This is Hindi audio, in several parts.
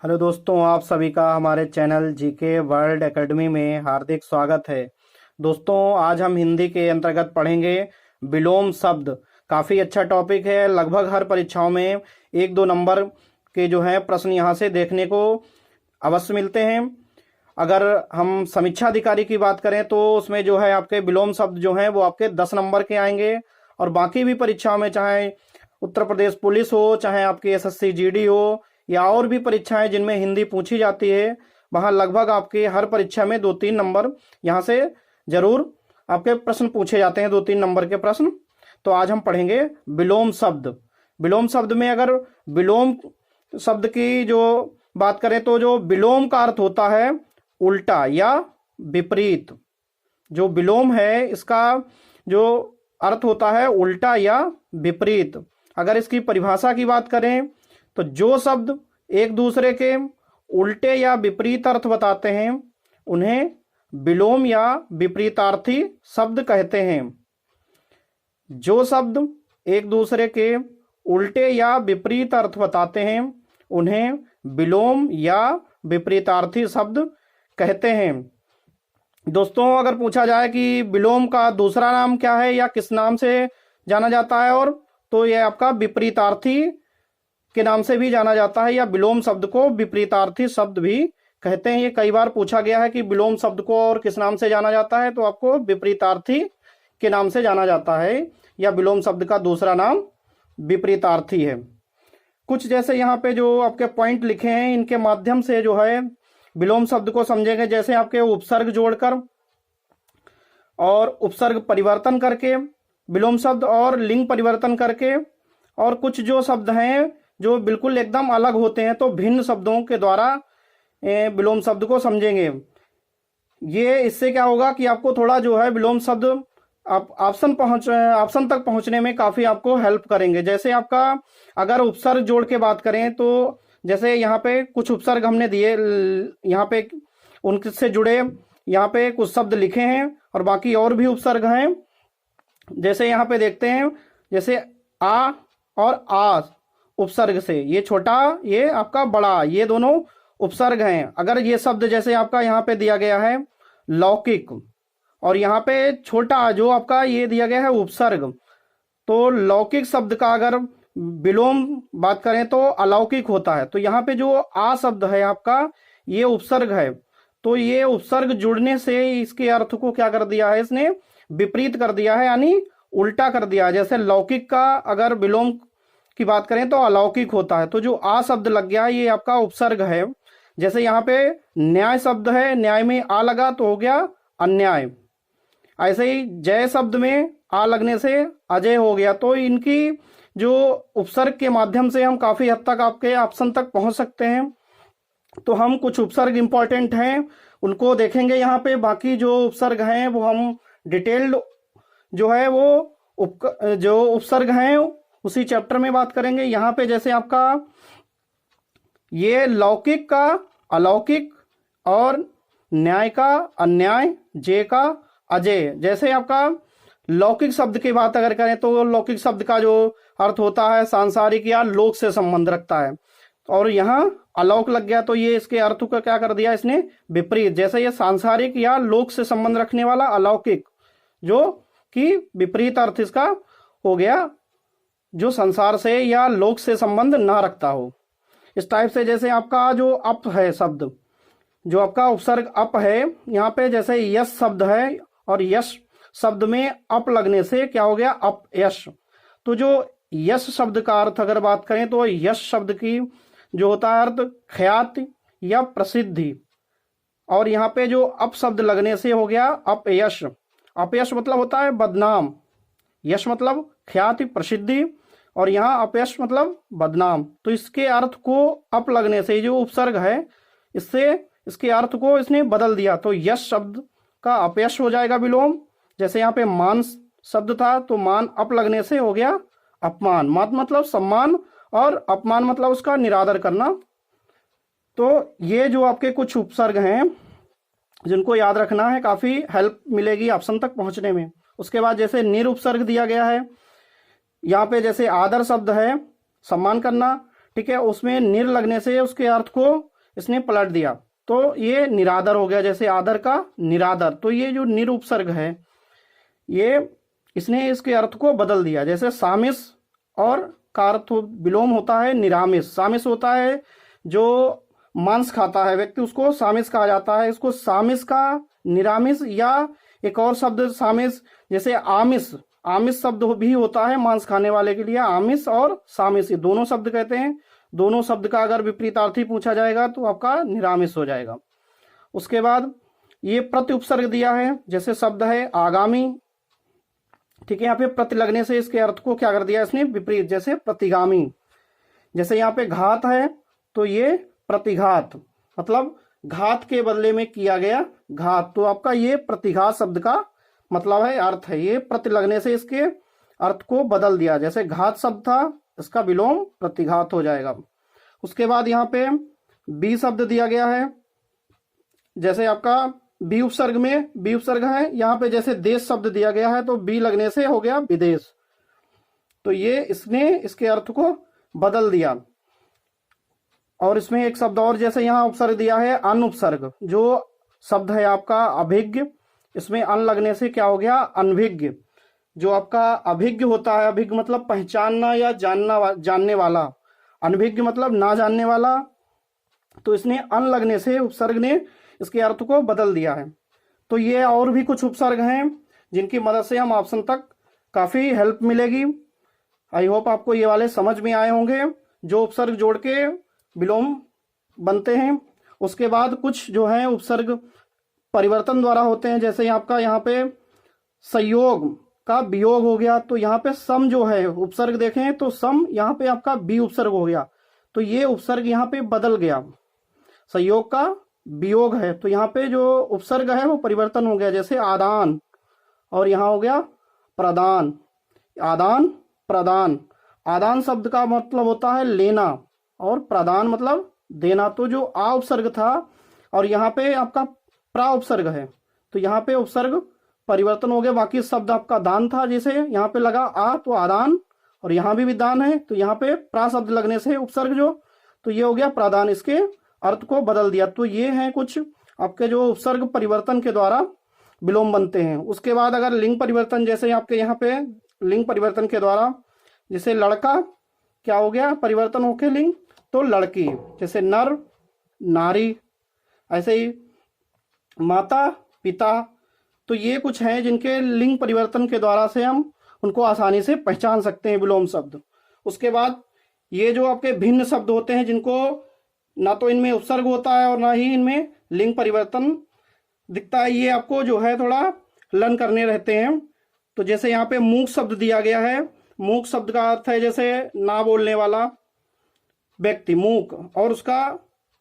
हेलो दोस्तों, आप सभी का हमारे चैनल जीके वर्ल्ड एकेडमी में हार्दिक स्वागत है। दोस्तों, आज हम हिंदी के अंतर्गत पढ़ेंगे विलोम शब्द। काफ़ी अच्छा टॉपिक है। लगभग हर परीक्षाओं में 1-2 नंबर के जो हैं प्रश्न यहाँ से देखने को अवश्य मिलते हैं। अगर हम समीक्षा अधिकारी की बात करें तो उसमें जो है आपके विलोम शब्द जो हैं वो आपके 10 नंबर के आएंगे। और बाकी भी परीक्षाओं में, चाहे उत्तर प्रदेश पुलिस हो, चाहे आपकी एसएससी जीडी हो, या और भी परीक्षाएं जिनमें हिंदी पूछी जाती है, वहां लगभग आपके हर परीक्षा में 2-3 नंबर यहाँ से जरूर आपके प्रश्न पूछे जाते हैं, 2-3 नंबर के प्रश्न। तो आज हम पढ़ेंगे विलोम शब्द। विलोम शब्द में अगर विलोम शब्द की जो बात करें तो जो विलोम का अर्थ होता है उल्टा या विपरीत। जो विलोम है इसका जो अर्थ होता है उल्टा या विपरीत। अगर इसकी परिभाषा की बात करें तो जो शब्द एक दूसरे के उल्टे या विपरीत अर्थ बताते हैं उन्हें विलोम या विपरीतार्थी शब्द कहते हैं। जो शब्द एक दूसरे के उल्टे या विपरीत अर्थ बताते हैं उन्हें विलोम या विपरीतार्थी शब्द कहते हैं। दोस्तों, अगर पूछा जाए कि विलोम का दूसरा नाम क्या है या किस नाम से जाना जाता है, और तो यह आपका विपरीतार्थी के नाम से भी जाना जाता है, या विलोम शब्द को विपरीतार्थी शब्द भी कहते हैं। ये कई बार पूछा गया है कि विलोम शब्द को और किस नाम से जाना जाता है, तो आपको विपरीतार्थी के नाम से जाना जाता है, या विलोम शब्द का दूसरा नाम विपरीतार्थी है। कुछ जैसे यहाँ पे जो आपके पॉइंट लिखे हैं इनके माध्यम से जो है विलोम शब्द को समझेंगे। जैसे आपके उपसर्ग जोड़कर और उपसर्ग परिवर्तन करके विलोम शब्द, और लिंग परिवर्तन करके, और कुछ जो शब्द हैं जो बिल्कुल एकदम अलग होते हैं तो भिन्न शब्दों के द्वारा विलोम शब्द को समझेंगे। ये इससे क्या होगा कि आपको थोड़ा जो है विलोम शब्द आप ऑप्शन तक पहुंचने में काफी आपको हेल्प करेंगे। जैसे आपका अगर उपसर्ग जोड़ के बात करें तो जैसे यहाँ पे कुछ उपसर्ग हमने दिए, यहाँ पे उनसे जुड़े यहाँ पे कुछ शब्द लिखे हैं और बाकी और भी उपसर्ग हैं। जैसे यहाँ पे देखते हैं, जैसे आ और आ उपसर्ग से, ये छोटा ये आपका बड़ा, ये दोनों उपसर्ग हैं। अगर ये शब्द जैसे आपका यहाँ पे दिया गया है लौकिक, और यहाँ पे छोटा जो आपका ये दिया गया है उपसर्ग, तो लौकिक शब्द का अगर विलोम बात करें तो अलौकिक होता है। तो यहाँ पे जो आ शब्द है आपका ये उपसर्ग है, तो ये उपसर्ग जुड़ने से इसके अर्थ को क्या कर दिया है, इसने विपरीत कर दिया है, यानी उल्टा कर दिया है। जैसे लौकिक का अगर विलोम की बात करें तो अलौकिक होता है, तो जो आ शब्द लग गया है ये आपका उपसर्ग है। जैसे यहाँ पे न्याय शब्द है, न्याय में आ लगा तो हो गया अन्याय। ऐसे ही जय शब्द में आ लगने से अजय हो गया। तो इनकी जो उपसर्ग के माध्यम से हम काफी हद तक आपके ऑप्शन तक पहुंच सकते हैं। तो हम कुछ उपसर्ग इंपॉर्टेंट हैं उनको देखेंगे यहाँ पे। बाकी जो उपसर्ग हैं वो हम डिटेल्ड जो है वो जो उपसर्ग हैं उसी चैप्टर में बात करेंगे। यहाँ पे जैसे आपका ये लौकिक का अलौकिक, और न्याय का अन्याय, जय का अजय। जैसे आपका लौकिक शब्द की बात अगर करें तो लौकिक शब्द का जो अर्थ होता है सांसारिक या लोक से संबंध रखता है, और यहाँ अलौक लग गया तो ये इसके अर्थ को क्या कर दिया इसने विपरीत। जैसे ये सांसारिक या लोक से संबंध रखने वाला अलौकिक, जो कि विपरीत अर्थ इसका हो गया, जो संसार से या लोक से संबंध ना रखता हो। इस टाइप से जैसे आपका जो अप है शब्द, जो आपका उपसर्ग अप है, यहाँ पे जैसे यश शब्द है और यश शब्द में अप लगने से क्या हो गया अप यश। तो जो यश शब्द का अर्थ अगर बात करें तो यश शब्द की जो होता है अर्थ ख्याति या प्रसिद्धि, और यहाँ पे जो अप शब्द लगने से हो गया अपयश। अपयश मतलब होता है बदनाम, यश मतलब ख्याति प्रसिद्धि, और यहाँ अपयश मतलब बदनाम। तो इसके अर्थ को अप लगने से जो उपसर्ग है इससे इसके अर्थ को इसने बदल दिया, तो यश शब्द का अपयश हो जाएगा विलोम। जैसे यहाँ पे मान शब्द था तो मान अप लगने से हो गया अपमान। मान मतलब सम्मान और अपमान मतलब उसका निरादर करना। तो ये जो आपके कुछ उपसर्ग हैं जिनको याद रखना है, काफी हेल्प मिलेगी ऑप्शन तक पहुंचने में। उसके बाद जैसे निरुपसर्ग दिया गया है, यहाँ पे जैसे आदर शब्द है सम्मान करना, ठीक है, उसमें निर लगने से उसके अर्थ को इसने पलट दिया, तो ये निरादर हो गया, जैसे आदर का निरादर। तो ये जो निर उपसर्ग है ये इसने इसके अर्थ को बदल दिया। जैसे सामिस और का अर्थ विलोम होता है निरामिस। सामिस होता है जो मांस खाता है व्यक्ति, उसको सामिस कहा जाता है। इसको सामिस का निरामिस, या एक और शब्द सामिस, जैसे आमिष, आमिष शब्द भी होता है मांस खाने वाले के लिए। आमिष और सामिस ये दोनों शब्द कहते हैं। दोनों शब्द का अगर विपरीतार्थी पूछा जाएगा तो आपका निरामिष हो जाएगा। उसके बाद ये प्रति उपसर्ग दिया है, जैसे शब्द है आगामी, ठीक है, यहाँ पे प्रति लगने से इसके अर्थ को क्या कर दिया इसने विपरीत, जैसे प्रतिगामी। जैसे यहाँ पे घात है तो ये प्रतिघात, मतलब घात के बदले में किया गया घात, तो आपका ये प्रतिघात शब्द का मतलब है, अर्थ है। ये प्रति लगने से इसके अर्थ को बदल दिया, जैसे घात शब्द था इसका विलोम प्रतिघात हो जाएगा। उसके बाद यहाँ पे बी शब्द दिया गया है, जैसे आपका बी उपसर्ग में बी उपसर्ग है, यहाँ पे जैसे देश शब्द दिया गया है तो बी लगने से हो गया विदेश, तो ये इसने इसके अर्थ को बदल दिया। और इसमें एक शब्द और, जैसे यहाँ उपसर्ग दिया है अन उपसर्ग, जो शब्द है आपका अभिज्ञ, इसमें अन लगने से क्या हो गया अनभिज्ञ। जो आपका अभिज्ञ होता है, अभिज्ञ मतलब पहचानना या जानने वाला, अनभिज्ञ मतलब ना जानने वाला, तो इसने अन लगने से उपसर्ग ने इसके अर्थ को बदल दिया है। तो ये और भी कुछ उपसर्ग हैं जिनकी मदद से हम ऑप्शन तक काफी हेल्प मिलेगी। आई होप आपको ये वाले समझ में आए होंगे, जो उपसर्ग जोड़ के विलोम बनते हैं। उसके बाद कुछ जो है उपसर्ग परिवर्तन द्वारा होते हैं, जैसे आपका यहाँ पे संयोग का वियोग हो गया, तो यहाँ पे सम जो है उपसर्ग देखें तो सम यहाँ पे आपका बी उपसर्ग हो गया, तो ये उपसर्ग यहाँ पे बदल गया, संयोग का वियोग है, तो यहाँ पे जो उपसर्ग है वो परिवर्तन हो गया। जैसे आदान, और यहाँ हो गया प्रदान, आदान प्रदान। आदान शब्द का मतलब होता है लेना, और प्रदान मतलब देना। तो जो आ उपसर्ग था और यहाँ पे आपका प्रा उपसर्ग है, तो यहाँ पे उपसर्ग परिवर्तन हो गया। बाकी शब्द आपका दान था, जैसे यहाँ पे लगा आ तो आदान, और यहाँ भी दान है, तो यहाँ पे प्रा शब्द लगने से उपसर्ग जो, तो ये हो गया प्रदान, इसके अर्थ को बदल दिया। तो ये हैं कुछ आपके जो उपसर्ग परिवर्तन के द्वारा विलोम बनते हैं। उसके बाद अगर लिंग परिवर्तन, जैसे आपके यहाँ पे लिंग परिवर्तन के द्वारा, जैसे लड़का क्या हो गया परिवर्तन होके लिंग, तो लड़की, जैसे नर नारी, ऐसे ही माता पिता। तो ये कुछ हैं जिनके लिंग परिवर्तन के द्वारा से हम उनको आसानी से पहचान सकते हैं विलोम शब्द। उसके बाद ये जो आपके भिन्न शब्द होते हैं, जिनको ना तो इनमें उपसर्ग होता है और ना ही इनमें लिंग परिवर्तन दिखता है, ये आपको जो है थोड़ा लर्न करने रहते हैं। तो जैसे यहाँ पे मूक शब्द दिया गया है, मूक शब्द का अर्थ है जैसे ना बोलने वाला व्यक्ति, मूक, और उसका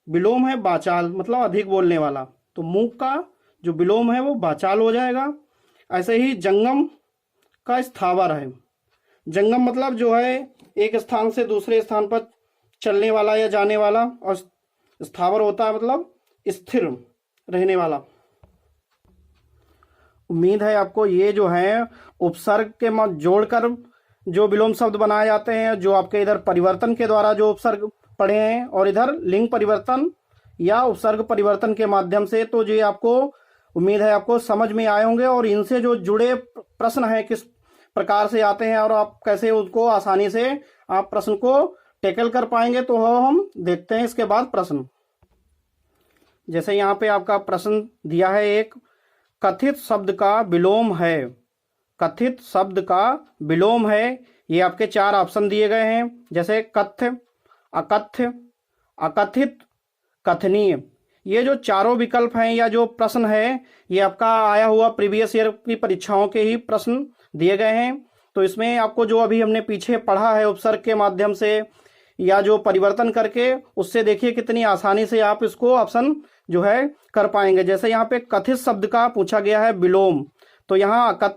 विलोम है बाचाल, मतलब अधिक बोलने वाला, तो मूक का जो विलोम है वो बाचाल हो जाएगा। ऐसे ही जंगम का स्थावर है, जंगम मतलब जो है एक स्थान से दूसरे स्थान पर चलने वाला या जाने वाला, और स्थावर होता है मतलब स्थिर रहने वाला। उम्मीद है आपको ये जो है उपसर्ग के जोड़कर जो विलोम शब्द बनाए जाते हैं, जो आपके इधर परिवर्तन के द्वारा जो उपसर्ग पढ़े हैं और इधर लिंग परिवर्तन या उपसर्ग परिवर्तन के माध्यम से, तो ये आपको उम्मीद है आपको समझ में आए होंगे। और इनसे जो जुड़े प्रश्न हैं किस प्रकार से आते हैं और आप कैसे उसको आसानी से आप प्रश्न को टैकल कर पाएंगे, तो हम देखते हैं इसके बाद प्रश्न। जैसे यहाँ पे आपका प्रश्न दिया है, एक कथित शब्द का विलोम है, कथित शब्द का विलोम है। ये आपके 4 ऑप्शन दिए गए हैं, जैसे कथ्य, अकथ्य, अकथित, कथनीय। ये जो चारों विकल्प हैं या जो प्रश्न है, ये आपका आया हुआ प्रीवियस ईयर की परीक्षाओं के ही प्रश्न दिए गए हैं। तो इसमें आपको जो अभी हमने पीछे पढ़ा है उपसर्ग के माध्यम से या जो परिवर्तन करके, उससे देखिए कितनी आसानी से आप इसको ऑप्शन जो है कर पाएंगे। जैसे यहाँ पे कथित शब्द का पूछा गया है विलोम, तो यहाँ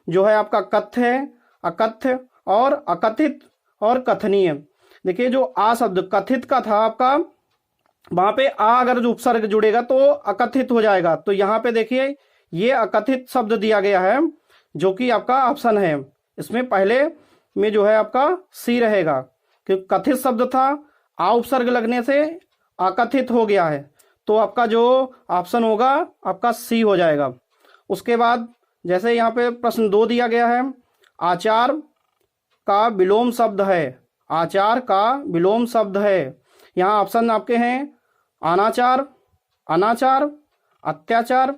जो है आपका कथ्य है, अकथ्य और अकथित और कथनीय। देखिए जो आ शब्द कथित का था आपका, वहां पे आ अगर जो उपसर्ग जुड़ेगा तो अकथित हो जाएगा, तो यहाँ पे देखिए ये अकथित शब्द दिया गया है, जो कि आपका ऑप्शन है। इसमें पहले में जो है आपका सी रहेगा, क्योंकि कथित शब्द था, आ उपसर्ग लगने से आकथित हो गया है, तो आपका जो ऑप्शन होगा आपका सी हो जाएगा। उसके बाद जैसे यहाँ पे प्रश्न 2 दिया गया है, आचार का विलोम शब्द है, आचार का विलोम शब्द है। यहाँ ऑप्शन आपके हैं अनाचार, अनाचार, अत्याचार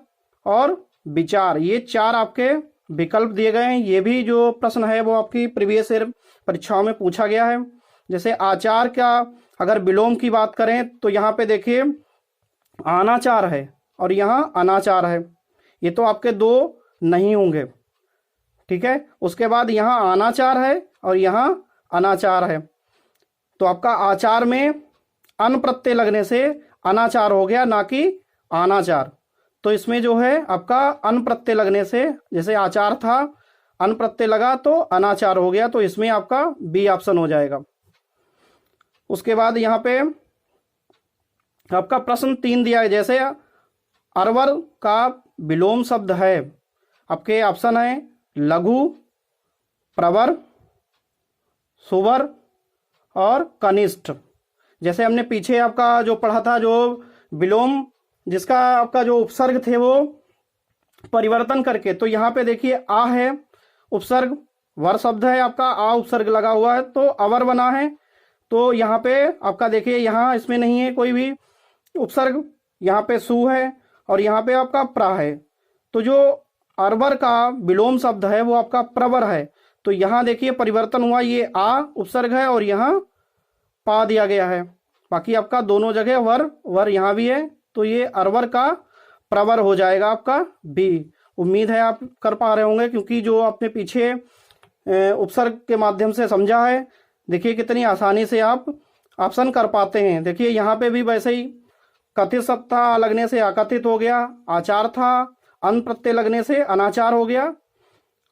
और विचार। ये 4 आपके विकल्प दिए गए हैं। ये भी जो प्रश्न है वो आपकी प्रीवियस ईयर परीक्षाओं में पूछा गया है। जैसे आचार का अगर विलोम की बात करें तो यहाँ पे देखिए अनाचार है और यहाँ अनाचार है, ये तो आपके 2 नहीं होंगे, ठीक है। उसके बाद यहाँ अनाचार है और यहाँ अनाचार है, तो आपका आचार में अन प्रत्यय लगने से अनाचार हो गया, ना कि अनाचार। तो इसमें जो है आपका अन प्रत्यय लगने से, जैसे आचार था अन प्रत्यय लगा तो अनाचार हो गया, तो इसमें आपका बी ऑप्शन हो जाएगा। उसके बाद यहाँ पे आपका प्रश्न 3 दिया है, जैसे अरवर का विलोम शब्द है। आपके ऑप्शन है लघु, प्रवर, सुवर और कनिष्ठ। जैसे हमने पीछे आपका जो पढ़ा था, जो विलोम जिसका आपका जो उपसर्ग थे वो परिवर्तन करके, तो यहाँ पे देखिए आ है उपसर्ग, वर शब्द है आपका, आ उपसर्ग लगा हुआ है तो अवर बना है। तो यहाँ पे आपका देखिए यहाँ इसमें नहीं है कोई भी उपसर्ग, यहाँ पे सु है और यहाँ पे आपका प्रा है। तो जो अरवर का विलोम शब्द है वो आपका प्रवर है, तो यहाँ देखिए परिवर्तन हुआ, ये आ उपसर्ग है और यहाँ पा दिया गया है। बाकी आपका दोनों जगह वर, वर यहाँ भी है, तो ये अरवर का प्रवर हो जाएगा आपका बी। उम्मीद है आप कर पा रहे होंगे, क्योंकि जो आपने पीछे उपसर्ग के माध्यम से समझा है, देखिए कितनी आसानी से आप ऑप्शन कर पाते हैं। देखिए यहाँ पे भी वैसे ही कथित शब्द था, लगने से अकथित हो गया, आचार था अन प्रत्यय लगने से अनाचार हो गया,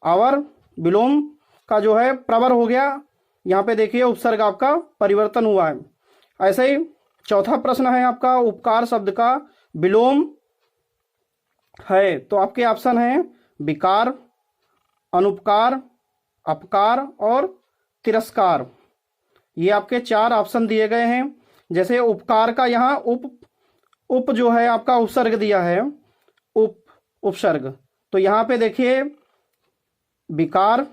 अवर विलोम का जो है प्रवर हो गया, यहाँ पे देखिए उपसर्ग आपका परिवर्तन हुआ है। ऐसे ही चौथा प्रश्न है आपका उपकार शब्द का विलोम है, तो आपके ऑप्शन है विकार, अनुपकार, अपकार और तिरस्कार। ये आपके 4 ऑप्शन दिए गए हैं। जैसे उपकार का यहाँ उप जो है आपका उपसर्ग दिया है, उपसर्ग, तो यहाँ पे देखिए विकार,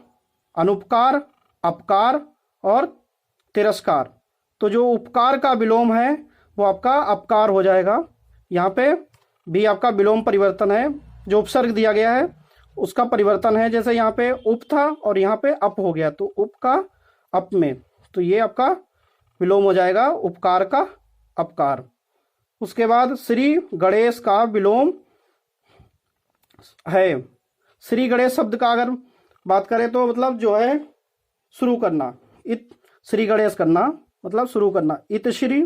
अनुपकार, अपकार और तिरस्कार। तो जो उपकार का विलोम है वो आपका अपकार हो जाएगा। यहाँ पे भी आपका विलोम परिवर्तन है, जो उपसर्ग दिया गया है उसका परिवर्तन है। जैसे यहाँ पे उप था और यहाँ पे अप हो गया, तो उप का अप में, तो ये आपका विलोम हो जाएगा उपकार का अपकार। उसके बाद श्री गणेश का विलोम है। श्री गणेश शब्द का अगर बात करें तो मतलब जो है शुरू करना, इत श्री गणेश करना मतलब शुरू करना। इत श्री,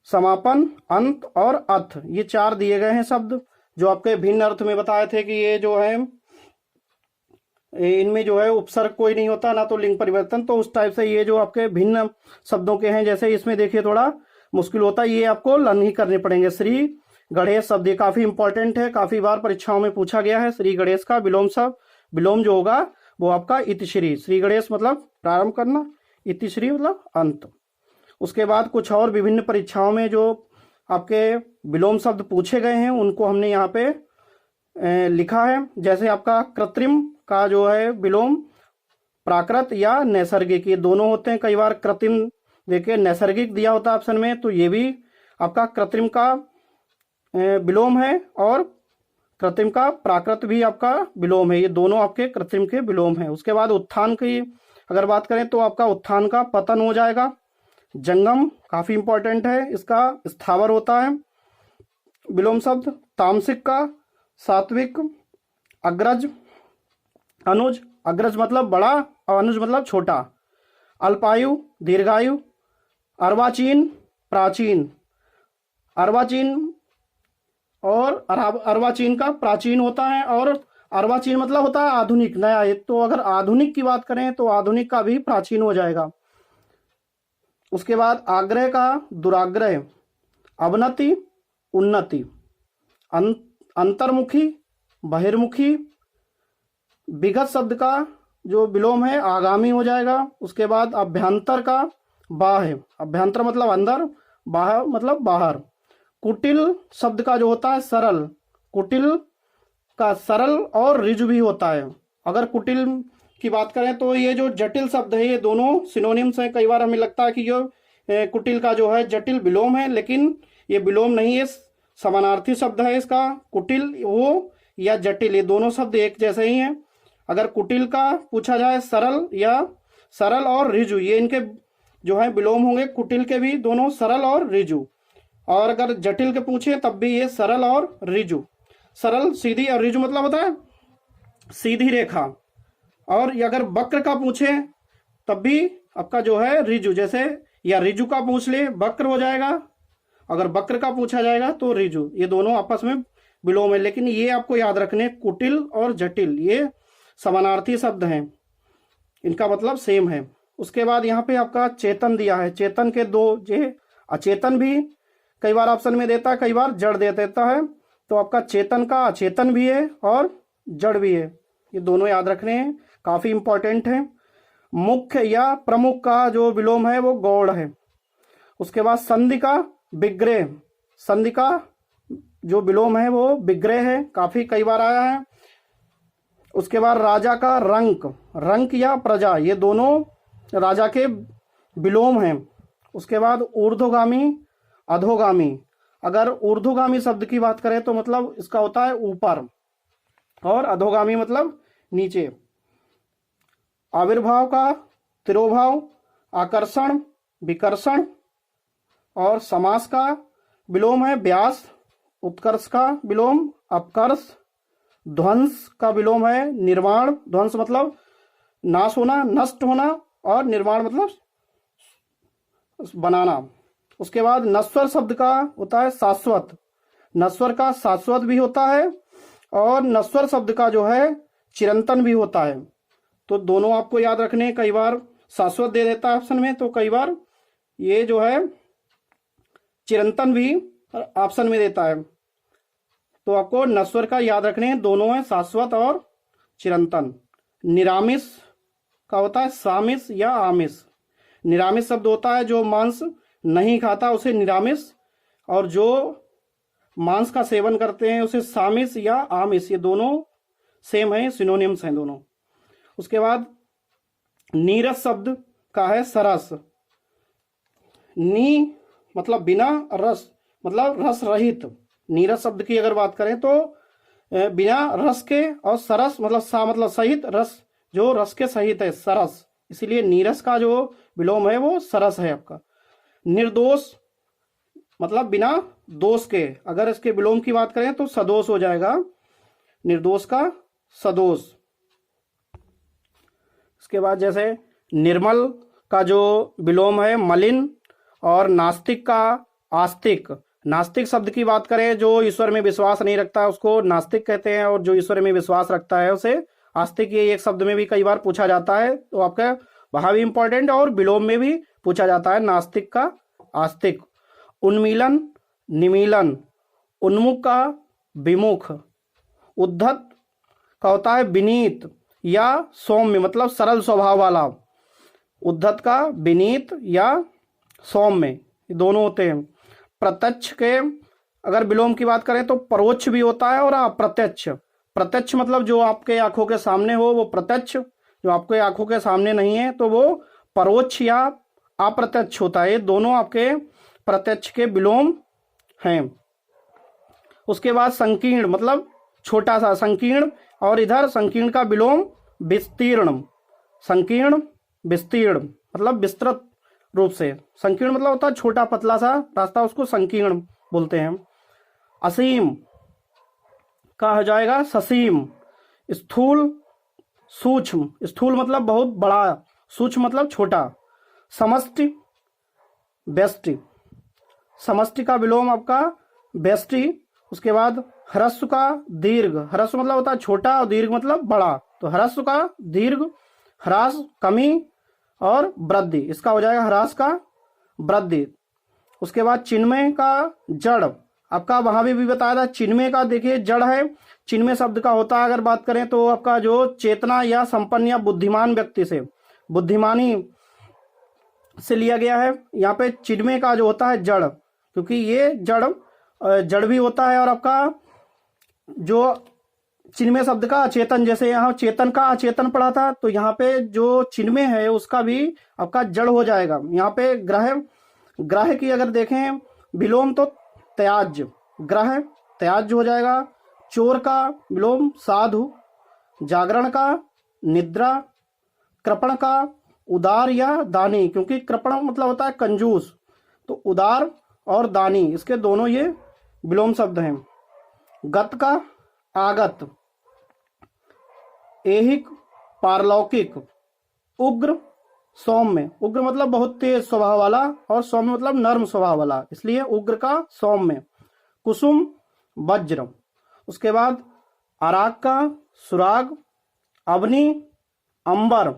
समापन, अंत और अथ, ये 4 दिए गए हैं शब्द, जो आपके भिन्न अर्थ में बताए थे कि ये जो है इनमें जो है उपसर्ग कोई नहीं होता, ना तो लिंग परिवर्तन, तो उस टाइप से ये जो आपके भिन्न शब्दों के हैं। जैसे इसमें देखिए थोड़ा मुश्किल होता है, ये आपको लर्न ही करने पड़ेंगे। श्री गणेश शब्द ये काफी इंपॉर्टेंट है, काफी बार परीक्षाओं में पूछा गया है। श्री गणेश का विलोम शब्द, विलोम जो होगा वो आपका इतिश्री। श्री गणेश मतलब प्रारंभ करना, इतिश्री मतलब अंत। उसके बाद कुछ और विभिन्न परीक्षाओं में जो आपके विलोम शब्द पूछे गए हैं उनको हमने यहाँ पे लिखा है। जैसे आपका कृत्रिम का जो है विलोम प्राकृत या नैसर्गिक, ये दोनों होते हैं। कई बार कृत्रिम देखिए नैसर्गिक दिया होता है ऑप्शन में, तो ये भी आपका कृत्रिम का विलोम है और कृत्रिम का प्राकृत भी आपका विलोम है, ये दोनों आपके कृत्रिम के विलोम है। उसके बाद उत्थान की अगर बात करें तो आपका उत्थान का पतन हो जाएगा। जंगम काफी इंपॉर्टेंट है, इसका स्थावर होता है विलोम शब्द। तामसिक का सात्विक, अग्रज, अनुज, अग्रज मतलब बड़ा और अनुज मतलब छोटा। अल्पायु, दीर्घायु। अर्वाचीन, प्राचीन, अर्वाचीन और अर्वाचीन का प्राचीन होता है, और अर्वाचीन मतलब होता है आधुनिक, नया। तो अगर आधुनिक की बात करें तो आधुनिक का भी प्राचीन हो जाएगा। उसके बाद आग्रह का दुराग्रह, अवनति, उन्नति। अंतर्मुखी, बहिर्मुखी। विगत शब्द का जो विलोम है आगामी हो जाएगा। उसके बाद अभ्यंतर का बा है। अभ्यंतर मतलब अंदर, बाह मतलब बाहर। कुटिल शब्द का जो होता है सरल, कुटिल का सरल और ऋजु भी होता है। अगर कुटिल की बात करें तो ये जो जटिल शब्द है ये दोनों सिनोनिम्स हैं। कई बार हमें लगता है कि जो कुटिल का जो है जटिल विलोम है, लेकिन ये विलोम नहीं है, समानार्थी शब्द है इसका। कुटिल वो या जटिल, ये दोनों शब्द एक जैसे ही हैं। अगर कुटिल का पूछा जाए सरल, या सरल और ऋजु, ये इनके जो है विलोम होंगे। कुटिल के भी दोनों सरल और ऋजु। और अगर जटिल के पूछे तब भी ये सरल और ऋजु। सरल सीधी, और ऋजु मतलब होता है सीधी रेखा। और अगर वक्र का पूछे तब भी आपका जो है ऋजु, जैसे या ऋजु का पूछ ले वक्र हो जाएगा, अगर वक्र का पूछा जाएगा तो ऋजु। ये दोनों आपस में विलोम है, लेकिन ये आपको याद रखने, कुटिल और जटिल ये समानार्थी शब्द हैं, इनका मतलब सेम है। उसके बाद यहाँ पे आपका चेतन दिया है। चेतन के दो, ये अचेतन भी कई बार ऑप्शन में देता है, कई बार जड़ दे देता है। तो आपका चेतन का अचेतन भी है और जड़ भी है, ये दोनों याद रखने हैं, काफी इंपॉर्टेंट है। मुख्य या प्रमुख का जो विलोम है वो गौड़ है। उसके बाद संधि का विग्रह, संधि का जो विलोम है वो विग्रह है, काफी कई बार आया है। उसके बाद राजा का रंक, रंक या प्रजा, ये दोनों राजा के विलोम हैं। उसके बाद ऊर्ध्वगामी अधोगामी, अगर ऊर्ध्वगामी शब्द की बात करें तो मतलब इसका होता है ऊपर, और अधोगामी मतलब नीचे। आविर्भाव का तिरोभाव, आकर्षण, विकर्षण। और समास का विलोम है व्यास, उत्कर्ष का विलोम अपकर्ष। ध्वंस का विलोम है निर्वाण, ध्वंस मतलब नाश होना, नष्ट होना, और निर्माण मतलब बनाना। उसके बाद नश्वर शब्द का होता है शाश्वत, नश्वर का शाश्वत भी होता है, और नश्वर शब्द का जो है चिरंतन भी होता है। तो दोनों आपको याद रखने, कई बार शाश्वत दे देता है ऑप्शन में, तो कई बार ये जो है चिरंतन भी ऑप्शन में देता है। तो आपको नश्वर का याद रखने, दोनों है शाश्वत और चिरंतन। निरामिष का होता है सामिष या आमिष। निरामिष शब्द होता है जो मांस नहीं खाता उसे निरामिष, और जो मांस का सेवन करते हैं उसे सामिष या आमिष, ये दोनों सेम है, सिनोनिम्स हैं दोनों। उसके बाद नीरस शब्द का है सरस। नी मतलब बिना, रस मतलब रस रहित। नीरस शब्द की अगर बात करें तो बिना रस के, और सरस मतलब सा मतलब सहित, रस जो रस के सहित है सरस, इसीलिए नीरस का जो विलोम है वो सरस है आपका। निर्दोष मतलब बिना दोष के, अगर इसके विलोम की बात करें तो सदोष हो जाएगा, निर्दोष का सदोष। इसके बाद जैसे निर्मल का जो विलोम है मलिन, और नास्तिक का आस्तिक। नास्तिक शब्द की बात करें, जो ईश्वर में विश्वास नहीं रखता है उसको नास्तिक कहते हैं, और जो ईश्वर में विश्वास रखता है उसे आस्तिक। ये एक शब्द में भी कई बार पूछा जाता है, तो आपका वहां भी इंपॉर्टेंट है, और विलोम में भी पूछा जाता है नास्तिक का आस्तिक। उन्मीलन, निमीलन, उन्मुख का विमुख। उद्धत का होता है विनीत या सौम्य मतलब सरल स्वभाव वाला। उद्धत का विनीत या सौम्य, ये दोनों होते हैं। प्रत्यक्ष के अगर विलोम की बात करें तो परोक्ष भी होता है और अप्रत्यक्ष। प्रत्यक्ष मतलब जो आपके आंखों के सामने हो वो प्रत्यक्ष, जो आपके आंखों के सामने नहीं है तो वो परोक्ष या अप्रत्यक्ष होता है। दोनों आपके प्रत्यक्ष के विलोम हैं। उसके बाद संकीर्ण मतलब छोटा सा, संकीर्ण, और इधर संकीर्ण का विलोम विस्तीर्ण। संकीर्ण विस्तीर्ण मतलब विस्तृत रूप से। संकीर्ण मतलब होता है छोटा पतला सा रास्ता, उसको संकीर्ण बोलते हैं। असीम का हो जाएगा ससीम। स्थूल सूक्ष्म, स्थूल मतलब बहुत बड़ा, सूक्ष्म मतलब छोटा। समष्टि व्यष्टि, समष्टि का विलोम आपका व्यष्टि। उसके बाद ह्रस्व का दीर्घ, ह्रस्व मतलब होता है छोटा और दीर्घ मतलब बड़ा, तो ह्रस्व का दीर्घ। ह्रास कमी और वृद्धि, इसका हो जाएगा ह्रास का वृद्धि। उसके बाद चिन्मय का जड़, आपका वहां भी बताया था चिन्मय का, देखिए जड़ है। चिन्मय शब्द का होता है अगर बात करें तो आपका जो चेतना या संपन्न या बुद्धिमान व्यक्ति से, बुद्धिमानी से लिया गया है। यहाँ पे चिन्मय का जो होता है जड़, क्योंकि ये जड़ भी होता है, और आपका जो चिन्मय शब्द का अचेतन, जैसे यहाँ चेतन का अचेतन पढ़ा था, तो यहाँ पे जो चिन्मय है उसका भी आपका जड़ हो जाएगा। यहाँ पे ग्रह की अगर देखें विलोम तो त्याज्य, ग्रह त्याज्य हो जाएगा। चोर का विलोम साधु, जागरण का निद्रा, कृपण का उदार या दानी, क्योंकि कृपण मतलब होता है कंजूस, तो उदार और दानी इसके दोनों ये विलोम शब्द हैं। गत का आगत, ऐहिक पारलौकिक, उग्र सौम्य, उग्र मतलब बहुत तेज स्वभाव वाला, और सौम्य मतलब नर्म स्वभाव वाला, इसलिए उग्र का सौम्य। कुसुम वज्र, उसके बाद अराग का सुराग, अवनी अंबर,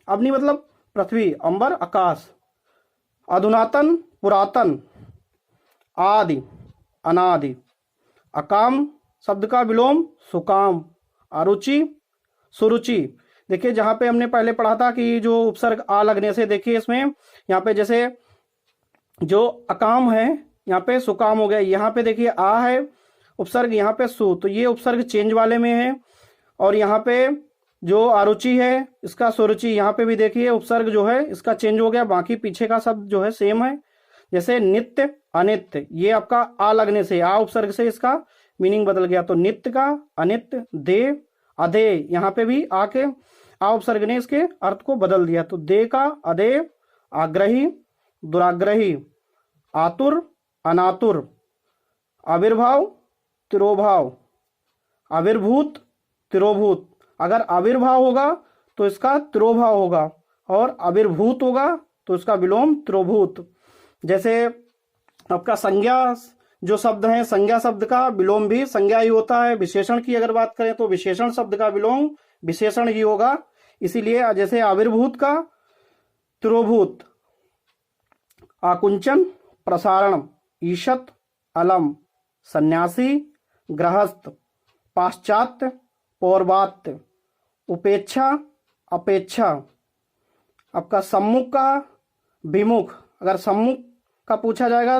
अवनी मतलब पृथ्वी, अंबर आकाश। अधुनातन पुरातन, आदि अनादि। अकाम शब्द का विलोम सुकाम, अरुचि सुरुचि। देखिए जहां पे हमने पहले पढ़ा था कि जो उपसर्ग आ लगने से, देखिए इसमें यहाँ पे जैसे जो अकाम है यहाँ पे सुकाम हो गया, यहाँ पे देखिए आ है उपसर्ग, यहाँ पे सु, तो ये उपसर्ग चेंज वाले में है। और यहाँ पे जो अरुचि है इसका सुरुचि, यहाँ पे भी देखिए उपसर्ग जो है इसका चेंज हो गया, बाकी पीछे का शब्द जो है सेम है। जैसे नित्य अनित्य, ये आपका आ लगने से, आ उपसर्ग से इसका मीनिंग बदल गया, तो नित्य का अनित्य। दे अधे, यहाँ पे भी आके आ उपसर्ग ने इसके अर्थ को बदल दिया, तो दे का अदे, आग्रही दुराग्रही, आतुर अनातुर, आविर्भाव तिरोभाव, आविर्भूत तिरोभूत। अगर आविर्भाव होगा तो इसका तिरोभाव होगा, और आविर्भूत होगा तो इसका विलोम तिरोभूत। जैसे आपका संज्ञा जो शब्द है, संज्ञा शब्द का विलोम भी संज्ञा ही होता है। विशेषण की अगर बात करें तो विशेषण शब्द का विलोम विशेषण ही होगा, इसीलिए जैसे आविर्भूत का तिरोभूत। आकुंचन प्रसारण, ईशत अलम, सन्यासी गृहस्थ, पाश्चात्य पौर्वात्य, उपेक्षा अपेक्षा। आपका सम्मुख का विमुख, अगर सम्मुख का पूछा जाएगा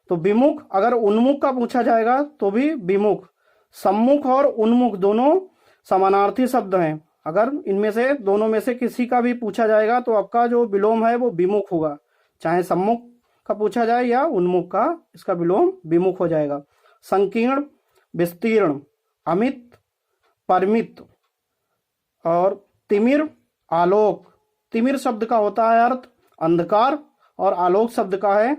तो विमुख, अगर उन्मुख का पूछा जाएगा तो भी विमुख। सम्मुख और उन्मुख दोनों समानार्थी शब्द हैं, अगर इनमें से दोनों में से किसी का भी पूछा जाएगा तो आपका जो विलोम है वो विमुख होगा, चाहे सम्मुख का पूछा जाए या उन्मुख का, इसका विलोम विमुख हो जाएगा। संकीर्ण विस्तीर्ण, अमित परिमित, और तिमिर आलोक। तिमिर शब्द का होता है अर्थ अंधकार, और आलोक शब्द का है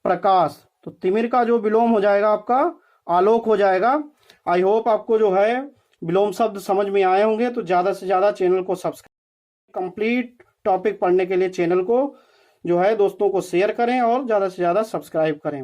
प्रकाश, तो तिमिर का जो विलोम हो जाएगा आपका आलोक हो जाएगा। आई होप आपको जो है विलोम शब्द समझ में आए होंगे, तो ज़्यादा से ज़्यादा चैनल को सब्सक्राइब, कंप्लीट टॉपिक पढ़ने के लिए चैनल को जो है दोस्तों को शेयर करें और ज़्यादा से ज़्यादा सब्सक्राइब करें।